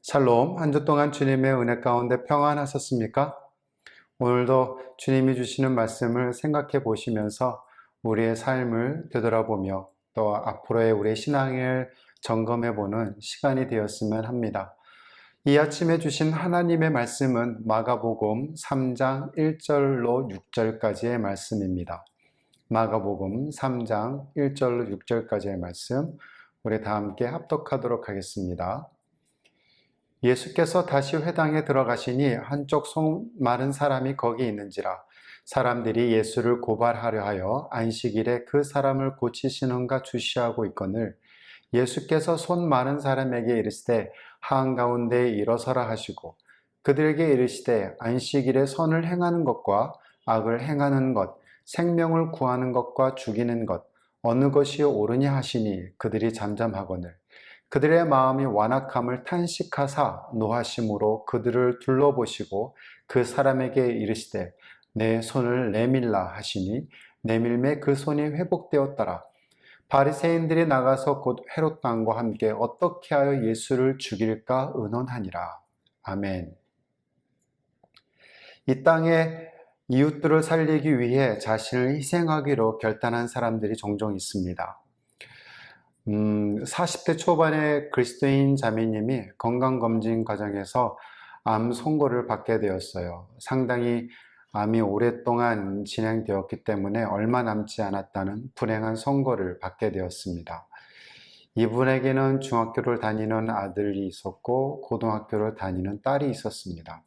샬롬, 한 주 동안 주님의 은혜 가운데 평안하셨습니까? 오늘도 주님이 주시는 말씀을 생각해 보시면서 우리의 삶을 되돌아보며 또 앞으로의 우리의 신앙을 점검해 보는 시간이 되었으면 합니다. 이 아침에 주신 하나님의 말씀은 마가복음 3장 1절로 6절까지의 말씀입니다. 마가복음 3장 1절로 6절까지의 말씀, 우리 다 함께 합독하도록 하겠습니다. 예수께서 다시 회당에 들어가시니 한쪽 손 마른 사람이 거기 있는지라 사람들이 예수를 고발하려 하여 안식일에 그 사람을 고치시는가 주시하고 있거늘 예수께서 손 마른 사람에게 이르시되 한가운데에 일어서라 하시고 그들에게 이르시되 안식일에 선을 행하는 것과 악을 행하는 것 생명을 구하는 것과 죽이는 것 어느 것이 옳으냐 하시니 그들이 잠잠하거늘 그들의 마음이 완악함을 탄식하사 노하심으로 그들을 둘러보시고 그 사람에게 이르시되 내 손을 내밀라 하시니 내밀매 그 손이 회복되었더라. 바리새인들이 나가서 곧 헤롯 왕과 함께 어떻게 하여 예수를 죽일까 의논하니라. 아멘. 이 땅에 이웃들을 살리기 위해 자신을 희생하기로 결단한 사람들이 종종 있습니다. 40대 초반의 그리스도인 자매님이 건강검진 과정에서 암 선고를 받게 되었어요. 상당히 암이 오랫동안 진행되었기 때문에 얼마 남지 않았다는 불행한 선고를 받게 되었습니다. 이분에게는 중학교를 다니는 아들이 있었고 고등학교를 다니는 딸이 있었습니다.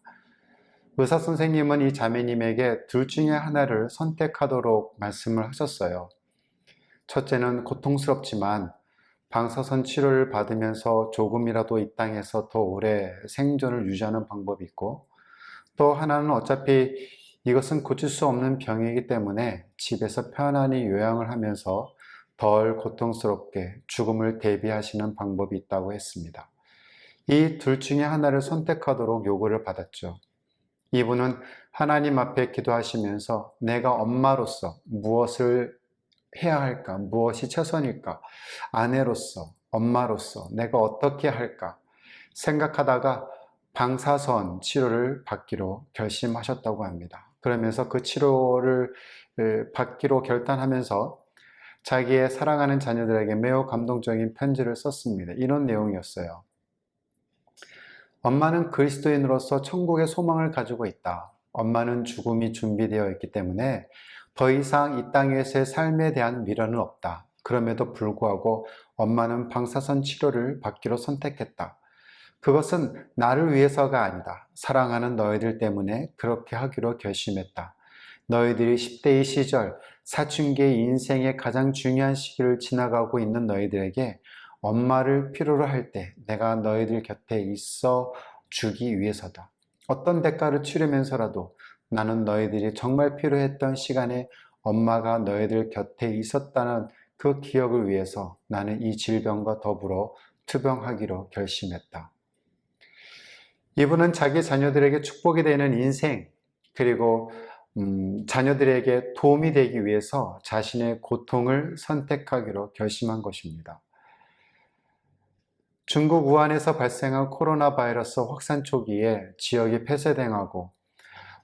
의사 선생님은 이 자매님에게 둘 중에 하나를 선택하도록 말씀을 하셨어요. 첫째는 고통스럽지만 방사선 치료를 받으면서 조금이라도 이 땅에서 더 오래 생존을 유지하는 방법이 있고, 또 하나는 어차피 이것은 고칠 수 없는 병이기 때문에 집에서 편안히 요양을 하면서 덜 고통스럽게 죽음을 대비하시는 방법이 있다고 했습니다. 이 둘 중에 하나를 선택하도록 요구를 받았죠. 이분은 하나님 앞에 기도하시면서 내가 엄마로서 무엇을 해야 할까? 무엇이 최선일까? 아내로서, 엄마로서 내가 어떻게 할까? 생각하다가 방사선 치료를 받기로 결심하셨다고 합니다. 그러면서 그 치료를 받기로 결단하면서 자기의 사랑하는 자녀들에게 매우 감동적인 편지를 썼습니다. 이런 내용이었어요. 엄마는 그리스도인으로서 천국의 소망을 가지고 있다. 엄마는 죽음이 준비되어 있기 때문에 더 이상 이 땅에서의 삶에 대한 미련은 없다. 그럼에도 불구하고 엄마는 방사선 치료를 받기로 선택했다. 그것은 나를 위해서가 아니다. 사랑하는 너희들 때문에 그렇게 하기로 결심했다. 너희들이 10대의 시절, 사춘기의 인생의 가장 중요한 시기를 지나가고 있는 너희들에게 엄마를 필요로 할 때 내가 너희들 곁에 있어 주기 위해서다. 어떤 대가를 치르면서라도 나는 너희들이 정말 필요했던 시간에 엄마가 너희들 곁에 있었다는 그 기억을 위해서 나는 이 질병과 더불어 투병하기로 결심했다. 이분은 자기 자녀들에게 축복이 되는 인생, 그리고 자녀들에게 도움이 되기 위해서 자신의 고통을 선택하기로 결심한 것입니다. 중국 우한에서 발생한 코로나 바이러스 확산 초기에 지역이 폐쇄당하고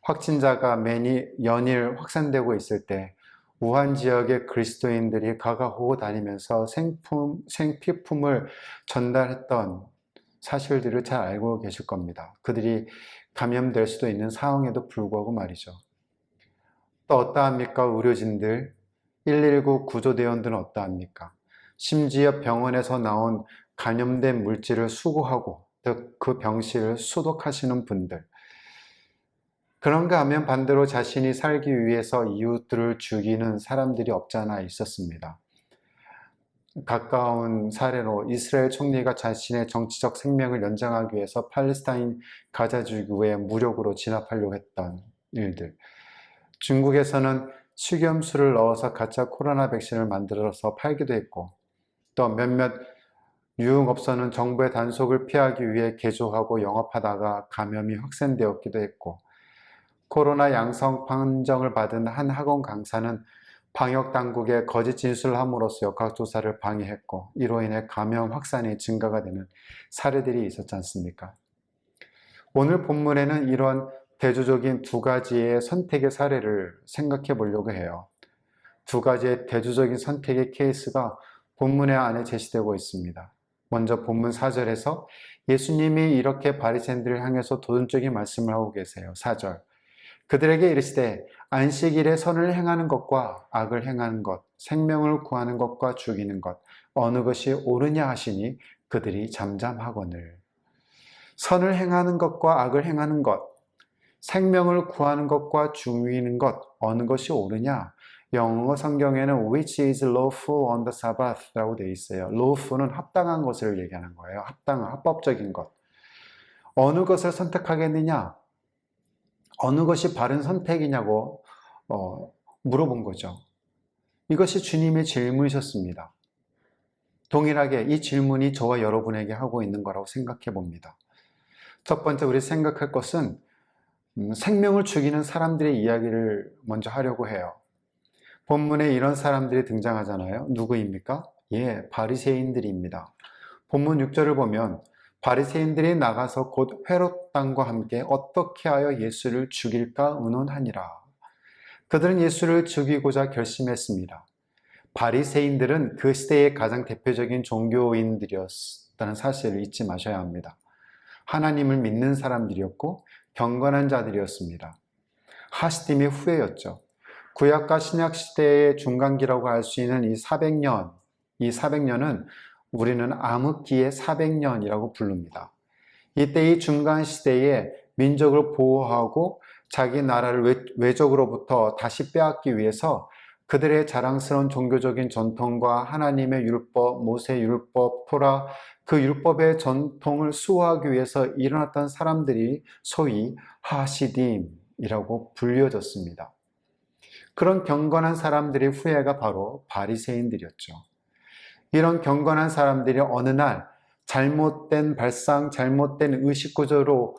확진자가 연일 확산되고 있을 때 우한 지역의 그리스도인들이 가가호호 다니면서 생필품을 전달했던 사실들을 잘 알고 계실 겁니다. 그들이 감염될 수도 있는 상황에도 불구하고 말이죠. 또 어떠합니까? 의료진들, 119 구조대원들은 어떠합니까? 심지어 병원에서 나온 감염된 물질을 수거하고 그 병실을 소독하시는 분들. 그런가 하면 반대로 자신이 살기 위해서 이웃들을 죽이는 사람들이 없잖아 있었습니다. 가까운 사례로 이스라엘 총리가 자신의 정치적 생명을 연장하기 위해서 팔레스타인 가자지구에 무력으로 진압하려고 했던 일들. 중국에서는 식염수를 넣어서 가짜 코로나 백신을 만들어서 팔기도 했고, 또 몇몇 유흥업소는 정부의 단속을 피하기 위해 개조하고 영업하다가 감염이 확산되었기도 했고, 코로나 양성 판정을 받은 한 학원 강사는 방역당국에 거짓 진술을 함으로써 역학조사를 방해했고 이로 인해 감염 확산이 증가가 되는 사례들이 있었지 않습니까? 오늘 본문에는 이런 대조적인 두 가지의 선택의 사례를 생각해 보려고 해요. 두 가지의 대조적인 선택의 케이스가 본문의 안에 제시되고 있습니다. 먼저 본문 4절에서 예수님이 이렇게 바리새인들을 향해서 도전적인 말씀을 하고 계세요. 4절. 그들에게 이르시되 안식일에 선을 행하는 것과 악을 행하는 것, 생명을 구하는 것과 죽이는 것, 어느 것이 옳으냐 하시니 그들이 잠잠하거늘. 선을 행하는 것과 악을 행하는 것, 생명을 구하는 것과 죽이는 것, 어느 것이 옳으냐? 영어 성경에는 which is lawful on the Sabbath 라고 되어 있어요. lawful은 합당한 것을 얘기하는 거예요. 합당한, 합법적인 것. 어느 것을 선택하겠느냐? 어느 것이 바른 선택이냐고 물어본 거죠. 이것이 주님의 질문이셨습니다. 동일하게 이 질문이 저와 여러분에게 하고 있는 거라고 생각해 봅니다. 첫 번째 우리 생각할 것은 생명을 죽이는 사람들의 이야기를 먼저 하려고 해요. 본문에 이런 사람들이 등장하잖아요. 누구입니까? 예, 바리새인들입니다. 본문 6절을 보면 바리새인들이 나가서 곧 헤롯 왕과 함께 어떻게 하여 예수를 죽일까 의논하니라. 그들은 예수를 죽이고자 결심했습니다. 바리새인들은 그 시대의 가장 대표적인 종교인들이었다는 사실을 잊지 마셔야 합니다. 하나님을 믿는 사람들이었고 경건한 자들이었습니다. 하시딤의 후예였죠. 구약과 신약 시대의 중간기라고 할 수 있는 이 400년은 우리는 암흑기의 400년이라고 부릅니다. 이때 이 중간 시대에 민족을 보호하고 자기 나라를 외적으로부터 다시 빼앗기 위해서 그들의 자랑스러운 종교적인 전통과 하나님의 율법, 모세 율법, 토라, 그 율법의 전통을 수호하기 위해서 일어났던 사람들이 소위 하시딤이라고 불려졌습니다. 그런 경건한 사람들의 후예가 바로 바리새인들이었죠. 이런 경건한 사람들이 어느 날 잘못된 발상, 잘못된 의식구조로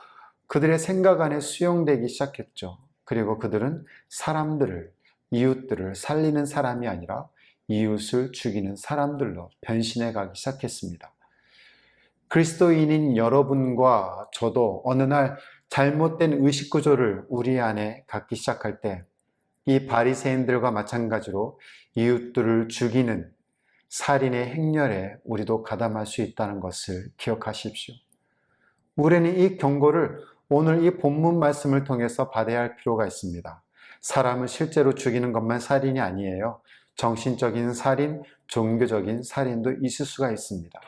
그들의 생각 안에 수용되기 시작했죠. 그리고 그들은 사람들을, 이웃들을 살리는 사람이 아니라 이웃을 죽이는 사람들로 변신해 가기 시작했습니다. 그리스도인인 여러분과 저도 어느 날 잘못된 의식구조를 우리 안에 갖기 시작할 때 이 바리새인들과 마찬가지로 이웃들을 죽이는 살인의 행렬에 우리도 가담할 수 있다는 것을 기억하십시오. 우리는 이 경고를 오늘 이 본문 말씀을 통해서 받아야 할 필요가 있습니다. 사람을 실제로 죽이는 것만 살인이 아니에요. 정신적인 살인, 종교적인 살인도 있을 수가 있습니다.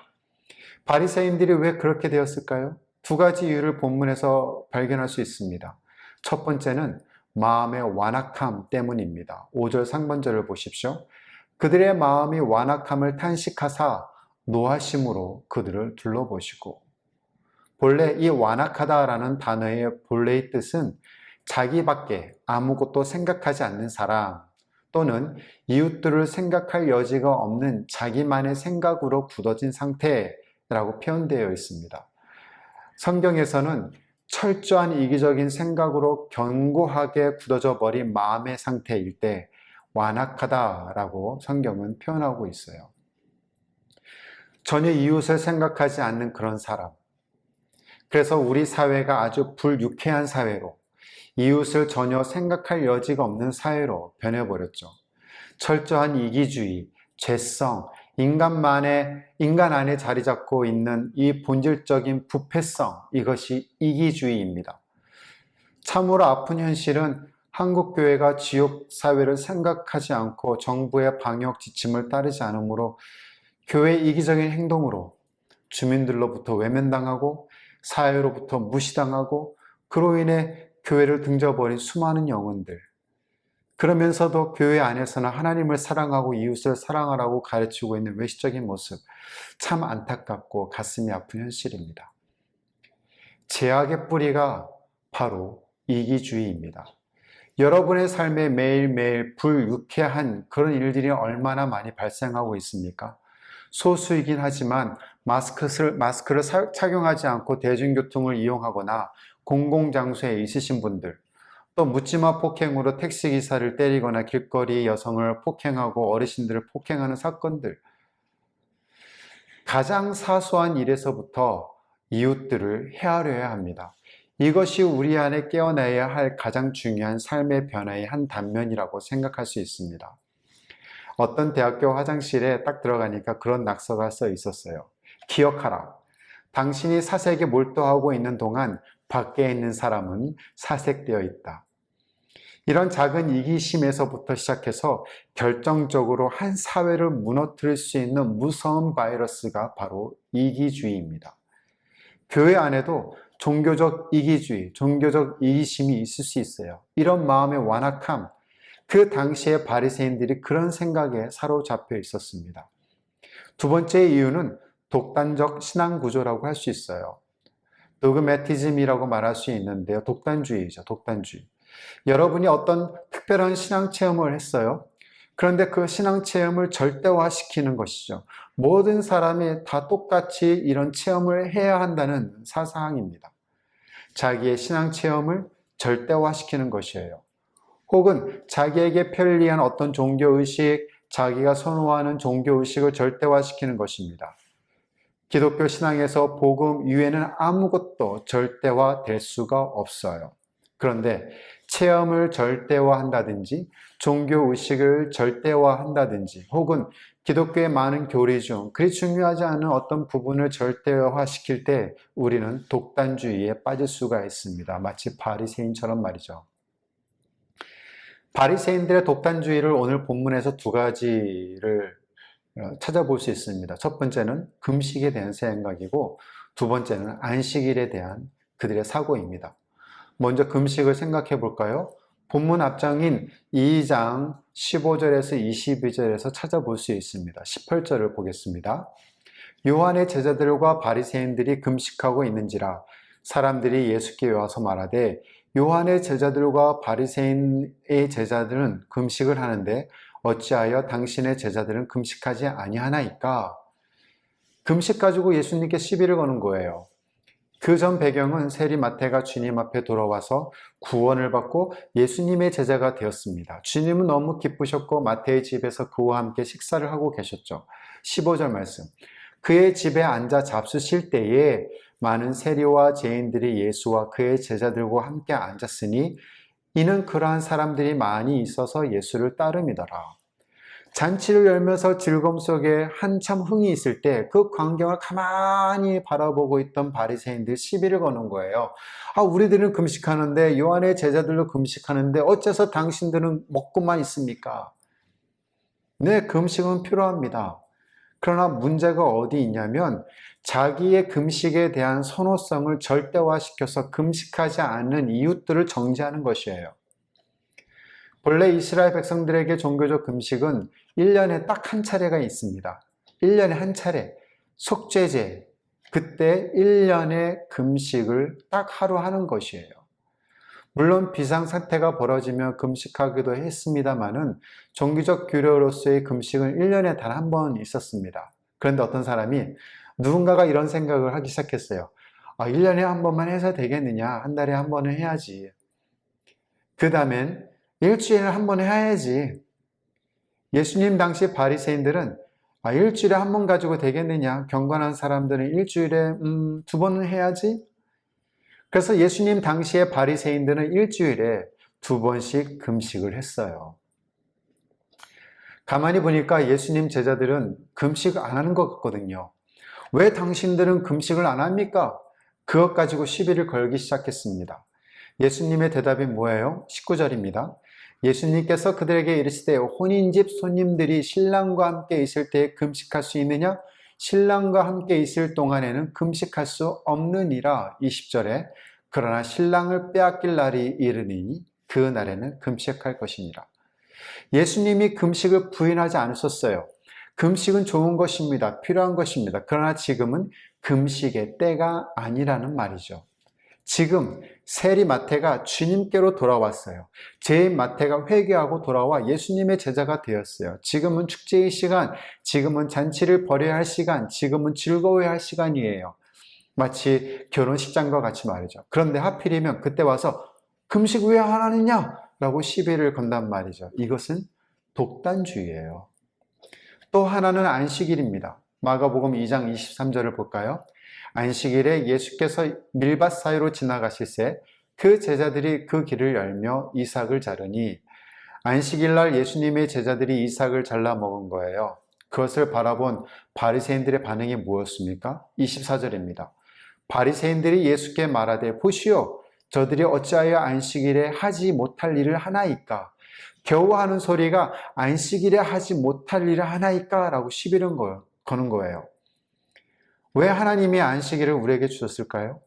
바리새인들이 왜 그렇게 되었을까요? 두 가지 이유를 본문에서 발견할 수 있습니다. 첫 번째는 마음의 완악함 때문입니다. 5절 상반절을 보십시오. 그들의 마음이 완악함을 탄식하사 노하심으로 그들을 둘러보시고. 본래 이 완악하다라는 단어의 본래의 뜻은 자기밖에 아무것도 생각하지 않는 사람 또는 이웃들을 생각할 여지가 없는 자기만의 생각으로 굳어진 상태라고 표현되어 있습니다. 성경에서는 철저한 이기적인 생각으로 견고하게 굳어져 버린 마음의 상태일 때 완악하다라고 성경은 표현하고 있어요. 전혀 이웃을 생각하지 않는 그런 사람. 그래서 우리 사회가 아주 불유쾌한 사회로, 이웃을 전혀 생각할 여지가 없는 사회로 변해버렸죠. 철저한 이기주의, 죄성, 인간 안에 자리 잡고 있는 이 본질적인 부패성, 이것이 이기주의입니다. 참으로 아픈 현실은 한국교회가 지역사회를 생각하지 않고 정부의 방역 지침을 따르지 않으므로 교회의 이기적인 행동으로 주민들로부터 외면당하고 사회로부터 무시당하고 그로 인해 교회를 등져버린 수많은 영혼들. 그러면서도 교회 안에서는 하나님을 사랑하고 이웃을 사랑하라고 가르치고 있는 외식적인 모습, 참 안타깝고 가슴이 아픈 현실입니다. 죄악의 뿌리가 바로 이기주의입니다. 여러분의 삶에 매일매일 불유쾌한 그런 일들이 얼마나 많이 발생하고 있습니까? 소수이긴 하지만 마스크를 착용하지 않고 대중교통을 이용하거나 공공장소에 있으신 분들, 또 묻지마 폭행으로 택시기사를 때리거나 길거리 여성을 폭행하고 어르신들을 폭행하는 사건들, 가장 사소한 일에서부터 이웃들을 헤아려야 합니다. 이것이 우리 안에 깨어나야 할 가장 중요한 삶의 변화의 한 단면이라고 생각할 수 있습니다. 어떤 대학교 화장실에 딱 들어가니까 그런 낙서가 써 있었어요. 기억하라. 당신이 사색에 몰두하고 있는 동안 밖에 있는 사람은 사색되어 있다. 이런 작은 이기심에서부터 시작해서 결정적으로 한 사회를 무너뜨릴 수 있는 무서운 바이러스가 바로 이기주의입니다. 교회 안에도 종교적 이기주의, 종교적 이기심이 있을 수 있어요. 이런 마음의 완악함, 그 당시에 바리새인들이 그런 생각에 사로잡혀 있었습니다. 두 번째 이유는 독단적 신앙 구조라고 할 수 있어요. 도그매티즘이라고 말할 수 있는데요. 독단주의죠. 독단주의. 여러분이 어떤 특별한 신앙 체험을 했어요. 그런데 그 신앙 체험을 절대화시키는 것이죠. 모든 사람이 다 똑같이 이런 체험을 해야 한다는 사상입니다. 자기의 신앙 체험을 절대화시키는 것이에요. 혹은 자기에게 편리한 어떤 종교의식, 자기가 선호하는 종교의식을 절대화시키는 것입니다. 기독교 신앙에서 복음 이외에는 아무것도 절대화될 수가 없어요. 그런데 체험을 절대화한다든지 종교의식을 절대화한다든지 혹은 기독교의 많은 교리 중 그리 중요하지 않은 어떤 부분을 절대화시킬 때 우리는 독단주의에 빠질 수가 있습니다. 마치 바리새인처럼 말이죠. 바리새인들의 독단주의를 오늘 본문에서 두 가지를 찾아볼 수 있습니다. 첫 번째는 금식에 대한 생각이고 두 번째는 안식일에 대한 그들의 사고입니다. 먼저 금식을 생각해 볼까요? 본문 앞장인 2장 15절에서 22절에서 찾아볼 수 있습니다. 18절을 보겠습니다. 요한의 제자들과 바리새인들이 금식하고 있는지라 사람들이 예수께 와서 말하되 요한의 제자들과 바리새인의 제자들은 금식을 하는데 어찌하여 당신의 제자들은 금식하지 아니하나이까? 금식 가지고 예수님께 시비를 거는 거예요. 그 전 배경은 세리 마태가 주님 앞에 돌아와서 구원을 받고 예수님의 제자가 되었습니다. 주님은 너무 기쁘셨고 마태의 집에서 그와 함께 식사를 하고 계셨죠. 15절 말씀. 그의 집에 앉아 잡수실 때에 많은 세리와 죄인들이 예수와 그의 제자들과 함께 앉았으니 이는 그러한 사람들이 많이 있어서 예수를 따름이더라. 잔치를 열면서 즐거움 속에 한참 흥이 있을 때 그 광경을 가만히 바라보고 있던 바리새인들 시비를 거는 거예요. 우리들은 금식하는데 요한의 제자들도 금식하는데 어째서 당신들은 먹고만 있습니까? 네, 금식은 필요합니다. 그러나 문제가 어디 있냐면 자기의 금식에 대한 선호성을 절대화시켜서 금식하지 않는 이웃들을 정죄하는 것이에요. 본래 이스라엘 백성들에게 종교적 금식은 1년에 딱 한 차례가 있습니다. 1년에 한 차례, 속죄제, 그때 1년의 금식을 딱 하루 하는 것이에요. 물론 비상사태가 벌어지면 금식하기도 했습니다마는 종교적 규례로서의 금식은 1년에 단 한 번 있었습니다. 그런데 어떤 사람이 누군가가 이런 생각을 하기 시작했어요. 1년에 한 번만 해서 되겠느냐? 한 달에 한 번은 해야지. 그 다음엔 일주일에 한 번 해야지. 예수님 당시 바리새인들은 일주일에 한 번 가지고 되겠느냐? 경건한 사람들은 일주일에 두 번은 해야지. 그래서 예수님 당시의 바리새인들은 일주일에 두 번씩 금식을 했어요. 가만히 보니까 예수님 제자들은 금식을 안 하는 것 같거든요. 왜 당신들은 금식을 안 합니까? 그것 가지고 시비를 걸기 시작했습니다. 예수님의 대답이 뭐예요? 19절입니다. 예수님께서 그들에게 이르시되 혼인집 손님들이 신랑과 함께 있을 때 금식할 수 있느냐? 신랑과 함께 있을 동안에는 금식할 수 없느니라. 20절에 그러나 신랑을 빼앗길 날이 이르니 그 날에는 금식할 것이니라. 예수님이 금식을 부인하지 않으셨어요. 금식은 좋은 것입니다. 필요한 것입니다. 그러나 지금은 금식의 때가 아니라는 말이죠. 지금 세리 마태가 주님께로 돌아왔어요. 죄인 마태가 회개하고 돌아와 예수님의 제자가 되었어요. 지금은 축제의 시간, 지금은 잔치를 벌여야 할 시간, 지금은 즐거워야 할 시간이에요. 마치 결혼식장과 같이 말이죠. 그런데 하필이면 그때 와서 금식 왜 안 하느냐? 라고 시비를 건단 말이죠. 이것은 독단주의예요. 또 하나는 안식일입니다. 마가복음 2장 23절을 볼까요? 안식일에 예수께서 밀밭 사이로 지나가실새 그 제자들이 그 길을 열며 이삭을 자르니 안식일날 예수님의 제자들이 이삭을 잘라 먹은 거예요. 그것을 바라본 바리새인들의 반응이 무엇입니까? 24절입니다. 바리새인들이 예수께 말하되 보시오 저들이 어찌하여 안식일에 하지 못할 일을 하나이까? 겨우 하는 소리가 안식일에 하지 못할 일을 하나이까? 라고 시비를 거는 거예요. 왜 하나님이 안식일을 우리에게 주셨을까요?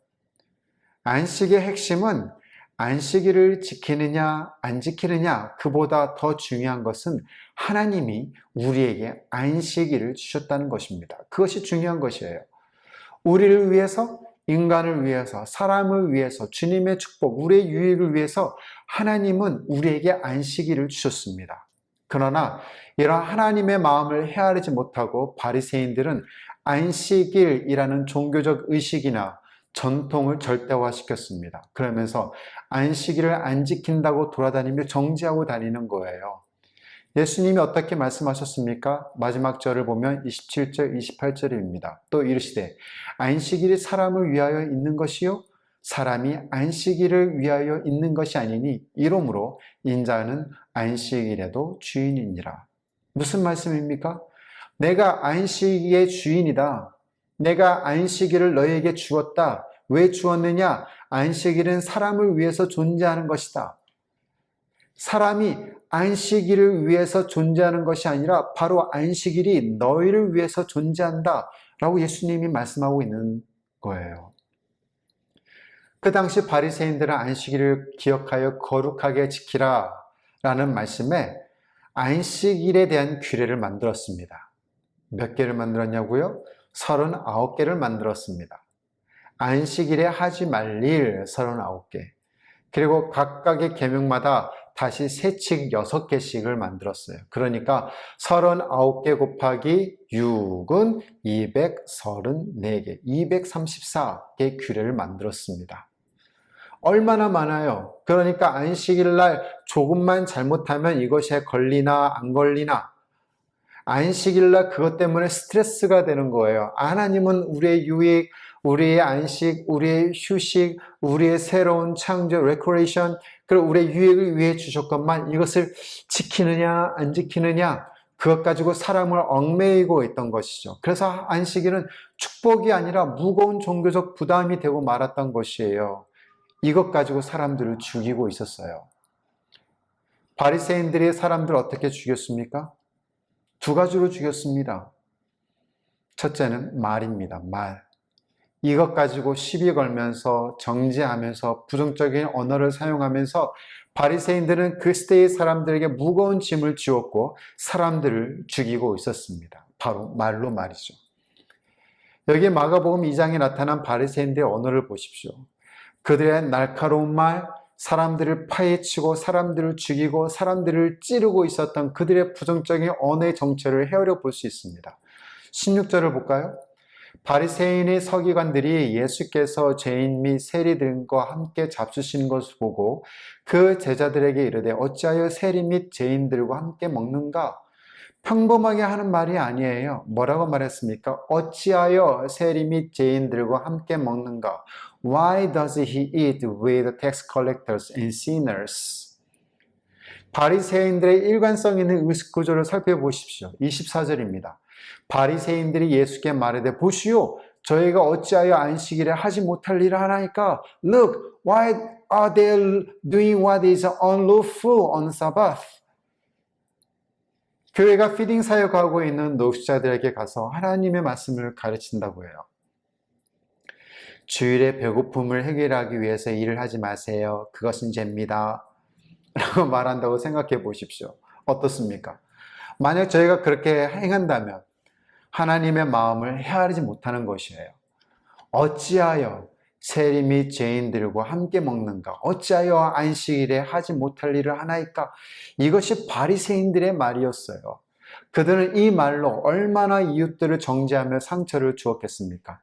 안식의 핵심은 안식일을 지키느냐 안 지키느냐 그보다 더 중요한 것은 하나님이 우리에게 안식일을 주셨다는 것입니다. 그것이 중요한 것이에요. 우리를 위해서, 인간을 위해서, 사람을 위해서, 주님의 축복, 우리의 유익을 위해서 하나님은 우리에게 안식일을 주셨습니다. 그러나 이런 하나님의 마음을 헤아리지 못하고 바리새인들은 안식일이라는 종교적 의식이나 전통을 절대화시켰습니다. 그러면서 안식일을 안 지킨다고 돌아다니며 정죄하고 다니는 거예요. 예수님이 어떻게 말씀하셨습니까? 마지막 절을 보면 27절, 28절입니다. 또 이르시되 안식일이 사람을 위하여 있는 것이요 사람이 안식일을 위하여 있는 것이 아니니 이러므로 인자는 안식일에도 주인이니라. 무슨 말씀입니까? 내가 안식일의 주인이다. 내가 안식일을 너에게 주었다. 왜 주었느냐? 안식일은 사람을 위해서 존재하는 것이다. 사람이 안식일을 위해서 존재하는 것이 아니라 바로 안식일이 너희를 위해서 존재한다 라고 예수님이 말씀하고 있는 거예요. 그 당시 바리새인들은 안식일을 기억하여 거룩하게 지키라 라는 말씀에 안식일에 대한 규례를 만들었습니다. 몇 개를 만들었냐고요? 39개를 만들었습니다. 안식일에 하지 말 일 39개. 그리고 각각의 계명마다 다시 세칙 6개씩을 만들었어요. 그러니까 39개 곱하기 6은 234개, 234개 규례를 만들었습니다. 얼마나 많아요. 그러니까 안식일 날 조금만 잘못하면 이것에 걸리나 안 걸리나, 안식일 날 그것 때문에 스트레스가 되는 거예요. 하나님은 우리의 유익, 우리의 안식, 우리의 휴식, 우리의 새로운 창조, 레크레이션, 그리고 우리의 유익을 위해 주셨건만 이것을 지키느냐 안 지키느냐 그것 가지고 사람을 얽매이고 있던 것이죠. 그래서 안식일은 축복이 아니라 무거운 종교적 부담이 되고 말았던 것이에요. 이것 가지고 사람들을 죽이고 있었어요. 바리새인들이 사람들을 어떻게 죽였습니까? 두 가지로 죽였습니다. 첫째는 말입니다. 말. 이것 가지고 시비 걸면서 정죄하면서 부정적인 언어를 사용하면서 바리새인들은 그 시대의 사람들에게 무거운 짐을 지웠고 사람들을 죽이고 있었습니다. 바로 말로 말이죠. 여기 마가복음 2장에 나타난 바리새인들의 언어를 보십시오. 그들의 날카로운 말, 사람들을 파헤치고 사람들을 죽이고 사람들을 찌르고 있었던 그들의 부정적인 언어의 정체를 헤아려 볼 수 있습니다. 16절을 볼까요? 바리새인의 서기관들이 예수께서 죄인 및 세리들과 함께 잡수시는 것을 보고 그 제자들에게 이르되 어찌하여 세리 및 죄인들과 함께 먹는가? 평범하게 하는 말이 아니에요. 뭐라고 말했습니까? 어찌하여 세리 및 죄인들과 함께 먹는가? Why does he eat with tax collectors and sinners? 바리새인들의 일관성 있는 의식 구조를 살펴보십시오. 24절입니다. 바리새인들이 예수께 말하되 보시오 저희가 어찌하여 안식일에 하지 못할 일을 하나이까? Look, why are they doing what is unlawful on Sabbath? 교회가 피딩 사역하고 있는 노숙자들에게 가서 하나님의 말씀을 가르친다고 해요. 주일에 배고픔을 해결하기 위해서 일을 하지 마세요. 그것은 죄입니다. 라고 말한다고 생각해 보십시오. 어떻습니까? 만약 저희가 그렇게 행한다면 하나님의 마음을 헤아리지 못하는 것이에요. 어찌하여 세리 및 죄인들과 함께 먹는가? 어찌하여 안식일에 하지 못할 일을 하나이까? 이것이 바리새인들의 말이었어요. 그들은 이 말로 얼마나 이웃들을 정죄하며 상처를 주었겠습니까?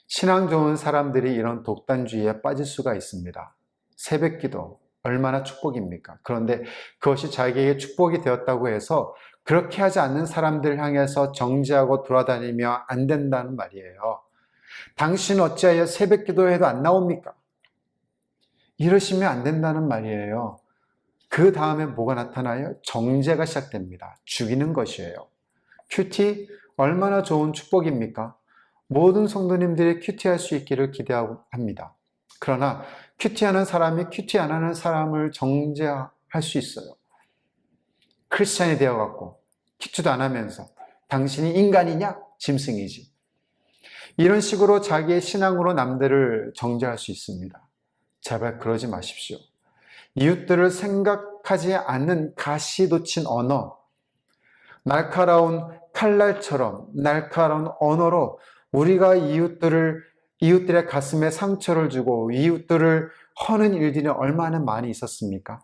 신앙 좋은 사람들이 이런 독단주의에 빠질 수가 있습니다. 새벽기도 얼마나 축복입니까? 그런데 그것이 자기에게 축복이 되었다고 해서 그렇게 하지 않는 사람들 향해서 정죄하고 돌아다니며 안 된다는 말이에요. 당신 어찌하여 새벽 기도해도 안 나옵니까? 이러시면 안 된다는 말이에요. 그 다음에 뭐가 나타나요? 정죄가 시작됩니다. 죽이는 것이에요. 큐티 얼마나 좋은 축복입니까? 모든 성도님들이 큐티할 수 있기를 기대합니다. 그러나 큐티하는 사람이 큐티 안 하는 사람을 정죄할 수 있어요. 크리스찬이 되어갖고 큐티도 안 하면서 당신이 인간이냐? 짐승이지. 이런 식으로 자기의 신앙으로 남들을 정죄할 수 있습니다. 제발 그러지 마십시오. 이웃들을 생각하지 않는 가시 돋친 언어, 날카로운 칼날처럼 날카로운 언어로 우리가 이웃들의 가슴에 상처를 주고 이웃들을 허는 일들이 얼마나 많이 있었습니까?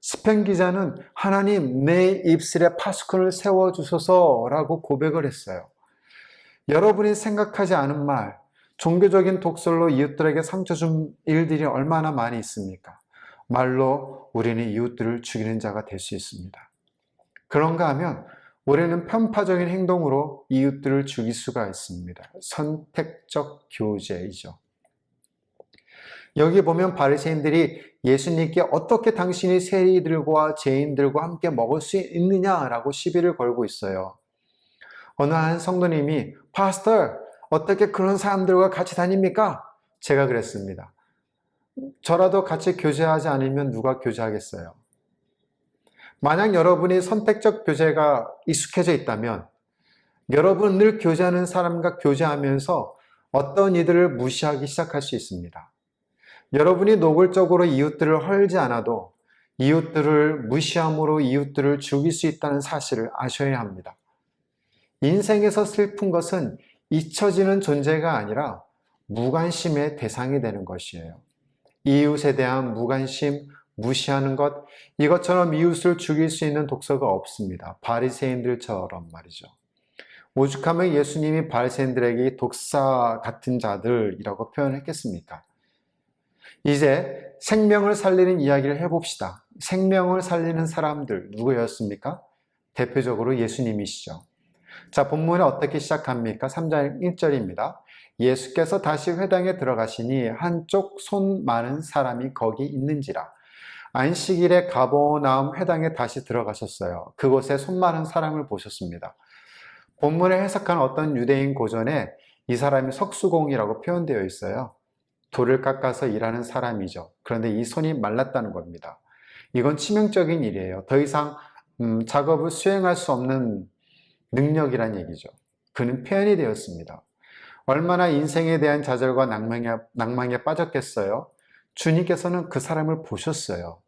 스펜 기자는 하나님 내 입술에 파수꾼을 세워주소서라고 고백을 했어요. 여러분이 생각하지 않은 말, 종교적인 독설로 이웃들에게 상처 준 일들이 얼마나 많이 있습니까? 말로 우리는 이웃들을 죽이는 자가 될 수 있습니다. 그런가 하면 우리는 편파적인 행동으로 이웃들을 죽일 수가 있습니다. 선택적 교제이죠. 여기 보면 바리새인들이 예수님께 어떻게 당신이 세리들과 죄인들과 함께 먹을 수 있느냐라고 시비를 걸고 있어요. 어느 한 성도님이 파스터 어떻게 그런 사람들과 같이 다닙니까? 제가 그랬습니다. 저라도 같이 교제하지 않으면 누가 교제하겠어요? 만약 여러분이 선택적 교제가 익숙해져 있다면 여러분은 늘 교제하는 사람과 교제하면서 어떤 이들을 무시하기 시작할 수 있습니다. 여러분이 노골적으로 이웃들을 헐지 않아도 이웃들을 무시함으로 이웃들을 죽일 수 있다는 사실을 아셔야 합니다. 인생에서 슬픈 것은 잊혀지는 존재가 아니라 무관심의 대상이 되는 것이에요. 이웃에 대한 무관심, 무시하는 것, 이것처럼 이웃을 죽일 수 있는 독서가 없습니다. 바리새인들처럼 말이죠. 오죽하면 예수님이 바리새인들에게 독사 같은 자들이라고 표현했겠습니까? 이제 생명을 살리는 이야기를 해봅시다. 생명을 살리는 사람들 누구였습니까? 대표적으로 예수님이시죠. 자, 본문에 어떻게 시작합니까? 3장 1절입니다. 예수께서 다시 회당에 들어가시니 한쪽 손 많은 사람이 거기 있는지라. 안식일에 가버나움 회당에 다시 들어가셨어요. 그곳에 손 많은 사람을 보셨습니다. 본문에 해석한 어떤 유대인 고전에 이 사람이 석수공이라고 표현되어 있어요. 돌을 깎아서 일하는 사람이죠. 그런데 이 손이 말랐다는 겁니다. 이건 치명적인 일이에요. 더 이상 작업을 수행할 수 없는 능력이란 얘기죠. 그는 폐연이 되었습니다. 얼마나 인생에 대한 좌절과 낭망에 빠졌겠어요? 주님께서는 그 사람을 보셨어요.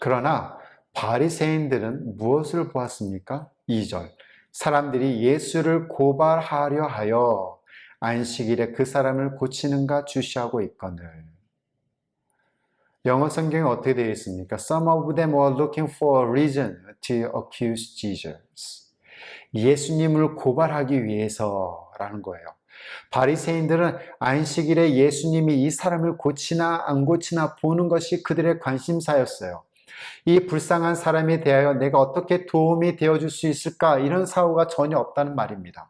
그러나 바리새인들은 무엇을 보았습니까? 2절. 사람들이 예수를 고발하려 하여 안식일에 그 사람을 고치는가 주시하고 있거늘. 영어 성경에 어떻게 되어 있습니까? Some of them were looking for a reason to accuse Jesus. 예수님을 고발하기 위해서라는 거예요. 바리새인들은 안식일에 예수님이 이 사람을 고치나 안 고치나 보는 것이 그들의 관심사였어요. 이 불쌍한 사람에 대하여 내가 어떻게 도움이 되어줄 수 있을까? 이런 사고가 전혀 없다는 말입니다.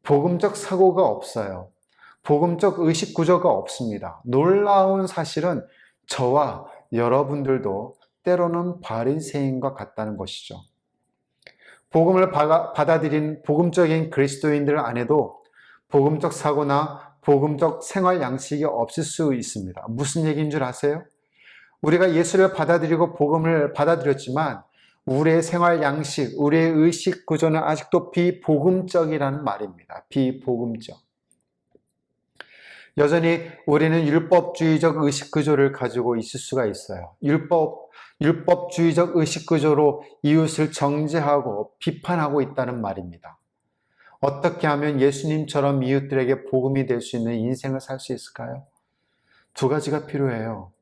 복음적 사고가 없어요. 복음적 의식 구조가 없습니다. 놀라운 사실은 저와 여러분들도 때로는 바리새인과 같다는 것이죠. 복음을 받아들인 복음적인 그리스도인들 안에도 복음적 사고나 복음적 생활 양식이 없을 수 있습니다. 무슨 얘기인 줄 아세요? 우리가 예수를 받아들이고 복음을 받아들였지만 우리의 생활 양식, 우리의 의식 구조는 아직도 비복음적이라는 말입니다. 비복음적. 여전히 우리는 율법주의적 의식 구조를 가지고 있을 수가 있어요. 율법주의적 의식 구조로 이웃을 정죄하고 비판하고 있다는 말입니다. 어떻게 하면 예수님처럼 이웃들에게 복음이 될 수 있는 인생을 살 수 있을까요? 두 가지가 필요해요.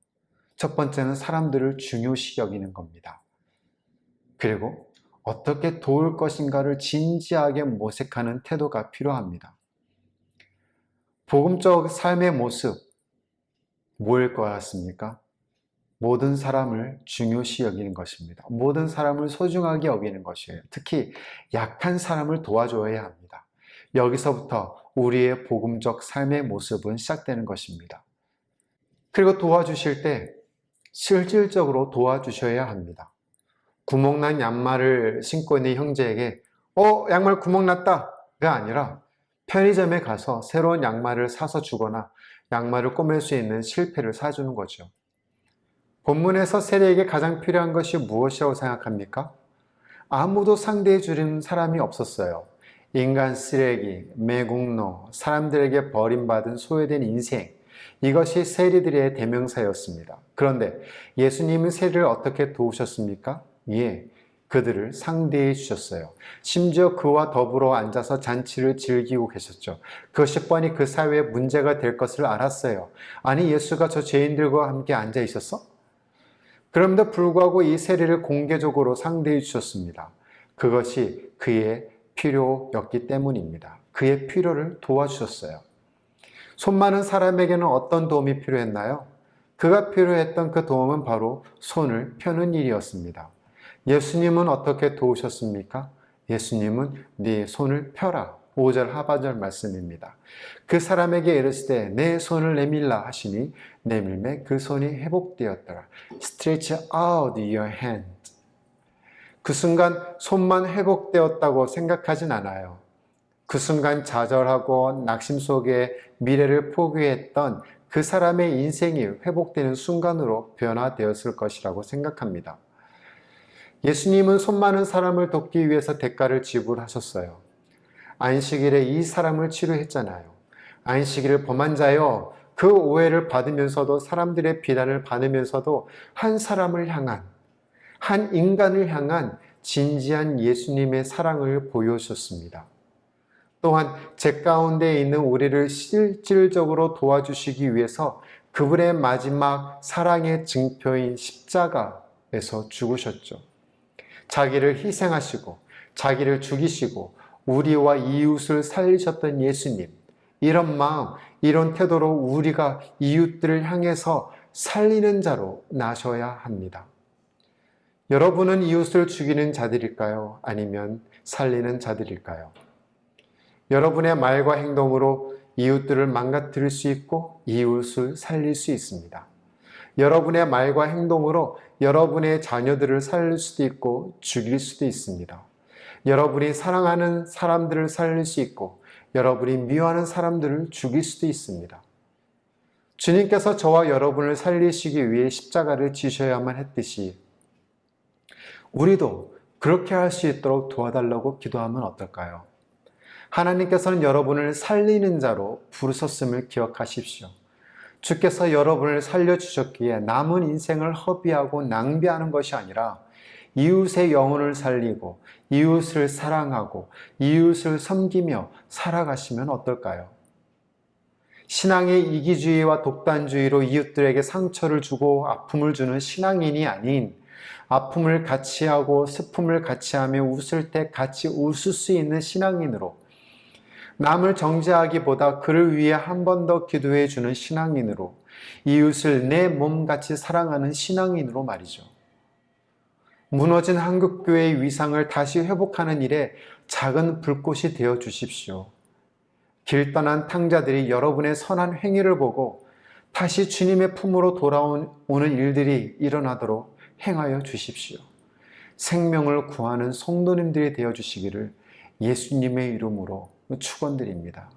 첫 번째는 사람들을 중요시 여기는 겁니다. 그리고 어떻게 도울 것인가를 진지하게 모색하는 태도가 필요합니다. 복음적 삶의 모습, 뭐일 것 같습니까? 모든 사람을 중요시 여기는 것입니다. 모든 사람을 소중하게 여기는 것이에요. 특히 약한 사람을 도와줘야 합니다. 여기서부터 우리의 복음적 삶의 모습은 시작되는 것입니다. 그리고 도와주실 때 실질적으로 도와주셔야 합니다. 구멍난 양말을 신고 있는 형제에게 양말 구멍 났다가 아니라 편의점에 가서 새로운 양말을 사서 주거나 양말을 꼬맬 수 있는 실패를 사주는 거죠. 본문에서 세리에게 가장 필요한 것이 무엇이라고 생각합니까? 아무도 상대해 주는 사람이 없었어요. 인간 쓰레기, 매국노, 사람들에게 버림받은 소외된 인생, 이것이 세리들의 대명사였습니다. 그런데 예수님은 세리를 어떻게 도우셨습니까? 예, 그들을 상대해 주셨어요. 심지어 그와 더불어 앉아서 잔치를 즐기고 계셨죠. 그것이 뻔히 그 사회에 문제가 될 것을 알았어요. 아니, 예수가 저 죄인들과 함께 앉아 있었어? 그럼에도 불구하고 이 세리를 공개적으로 상대해 주셨습니다. 그것이 그의 필요였기 때문입니다. 그의 필요를 도와주셨어요. 손 많은 사람에게는 어떤 도움이 필요했나요? 그가 필요했던 그 도움은 바로 손을 펴는 일이었습니다. 예수님은 어떻게 도우셨습니까? 예수님은 네 손을 펴라. 5절 하반절 말씀입니다. 그 사람에게 이르시되 내 손을 내밀라 하시니 내밀매 그 손이 회복되었더라. Stretch out your hand. 그 순간 손만 회복되었다고 생각하진 않아요. 그 순간 좌절하고 낙심 속에 미래를 포기했던 그 사람의 인생이 회복되는 순간으로 변화되었을 것이라고 생각합니다. 예수님은 손 많은 사람을 돕기 위해서 대가를 지불하셨어요. 안식일에 이 사람을 치료했잖아요. 안식일을 범한 자여, 그 오해를 받으면서도 사람들의 비난을 받으면서도 한 사람을 향한, 한 인간을 향한 진지한 예수님의 사랑을 보여주셨습니다. 또한 제 가운데 있는 우리를 실질적으로 도와주시기 위해서 그분의 마지막 사랑의 증표인 십자가에서 죽으셨죠. 자기를 희생하시고 자기를 죽이시고 우리와 이웃을 살리셨던 예수님, 이런 마음, 이런 태도로 우리가 이웃들을 향해서 살리는 자로 나셔야 합니다. 여러분은 이웃을 죽이는 자들일까요? 아니면 살리는 자들일까요? 여러분의 말과 행동으로 이웃들을 망가뜨릴 수 있고 이웃을 살릴 수 있습니다. 여러분의 말과 행동으로 여러분의 자녀들을 살릴 수도 있고 죽일 수도 있습니다. 여러분이 사랑하는 사람들을 살릴 수 있고 여러분이 미워하는 사람들을 죽일 수도 있습니다. 주님께서 저와 여러분을 살리시기 위해 십자가를 지셔야만 했듯이 우리도 그렇게 할 수 있도록 도와달라고 기도하면 어떨까요? 하나님께서는 여러분을 살리는 자로 부르셨음을 기억하십시오. 주께서 여러분을 살려주셨기에 남은 인생을 허비하고 낭비하는 것이 아니라 이웃의 영혼을 살리고 이웃을 사랑하고 이웃을 섬기며 살아가시면 어떨까요? 신앙의 이기주의와 독단주의로 이웃들에게 상처를 주고 아픔을 주는 신앙인이 아닌 아픔을 같이 하고 슬픔을 같이 하며 웃을 때 같이 웃을 수 있는 신앙인으로 남을 정죄하기보다 그를 위해 한 번 더 기도해 주는 신앙인으로 이웃을 내 몸같이 사랑하는 신앙인으로 말이죠. 무너진 한국교회의 위상을 다시 회복하는 일에 작은 불꽃이 되어 주십시오. 길 떠난 탕자들이 여러분의 선한 행위를 보고 다시 주님의 품으로 돌아오는 일들이 일어나도록 행하여 주십시오. 생명을 구하는 성도님들이 되어 주시기를 예수님의 이름으로 축원드립니다.